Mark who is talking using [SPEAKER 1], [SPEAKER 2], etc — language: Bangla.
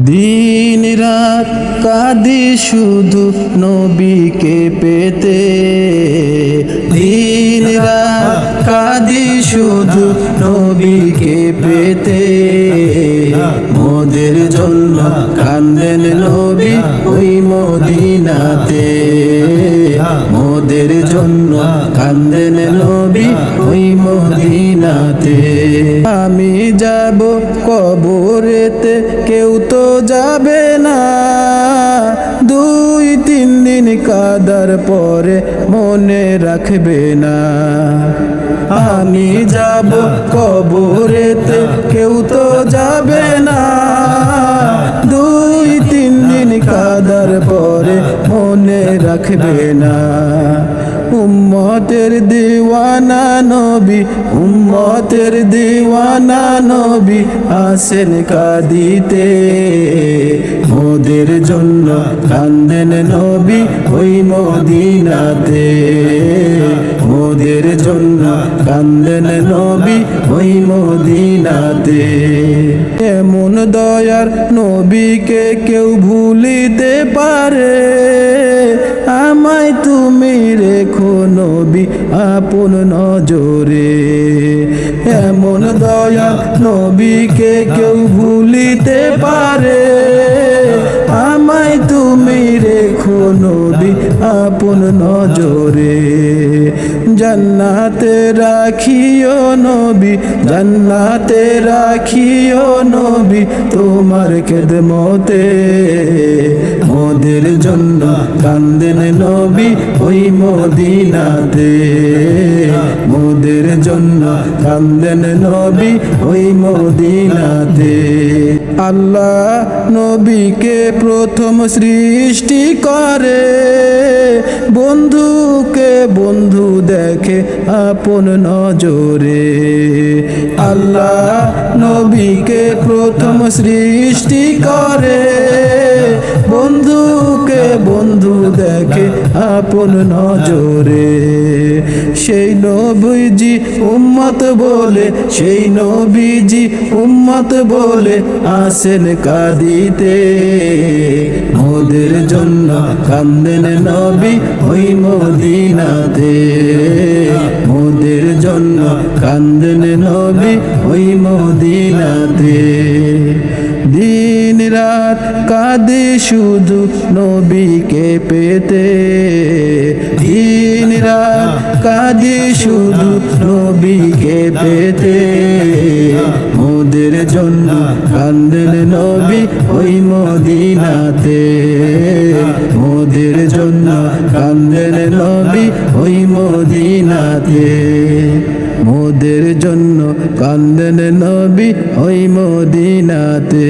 [SPEAKER 1] দিন রাত কাঁদি শুধু নবীকে পেতে, দিন রাত কাঁদি শুধু নবীকে পেতে। মোদের জন্য কান্দেন নবী ওই মদিনাতে, মোদের জন্য কান্দেন নবী ওই মদিনাতে। আমি যাব কবরেতে কেউ তো যাবে না, 2-3 দিন কাদার পরে মনে রাখবে না। আমি যাব কবরেতে কেউ তো যাবে না, 2-3 দিন কাদার পরে মনে রাখবে না। উম্মতের দিওয়ানা নবী, উম্মতের দিওয়ানা নবী আসেন কাঁদিতে। মোদের জন্য কান্দেন নবী ওই মদিনাতে, মোদের জন্য কান্দেন নবী ওই মদিনাতে। এমন দয়ার নবীকে কেউ ভুলিতে পারে, আমায় তুমি রেখো নবী আপন নজরে। এমন দয়া নবীকে কেউ ভুলিতে পারে, আমায় তুমি রেখো নবী আপন নজরে। জান্নাতে রাখিও নবী, জান্নাতে রাখিও নবী তোমার খেদমতে। মোদের জন্য কান্দেন নবী ওই মদিনাতে, মোদের জন্য কান্দেন নবী ওই মদিনাতে। আল্লাহ নবীকে প্রথম সৃষ্টি করে, বন্ধুকে বন্ধু দেখে আপন নজরে। আল্লাহ নবীকে প্রথম সৃষ্টি করে, বন্ধুকে বন্ধু দেখে আপন নজরে। সেই নবীজি উম্মত বলে, সেই নবীজি উম্মত বলে আসেন কাঁদিতে। মোদের জন্য কান্দেন নবী ওই মদিনাতে, মোদের জন্য কান্দেন নবী ওই মদিনাতে। দিন রাত কাঁদি শুধু নবীকে পেতে, দিন রাত কাঁদি শুধু নবীকে পেতে। মোদের জন্য কান্দেন নবী ওই মদিনাতে, মোদের জন্য কান্দেন নবী ওই মদিনাতে, মোদের জন্য কান্দেন নবী ওই মদিনাতে।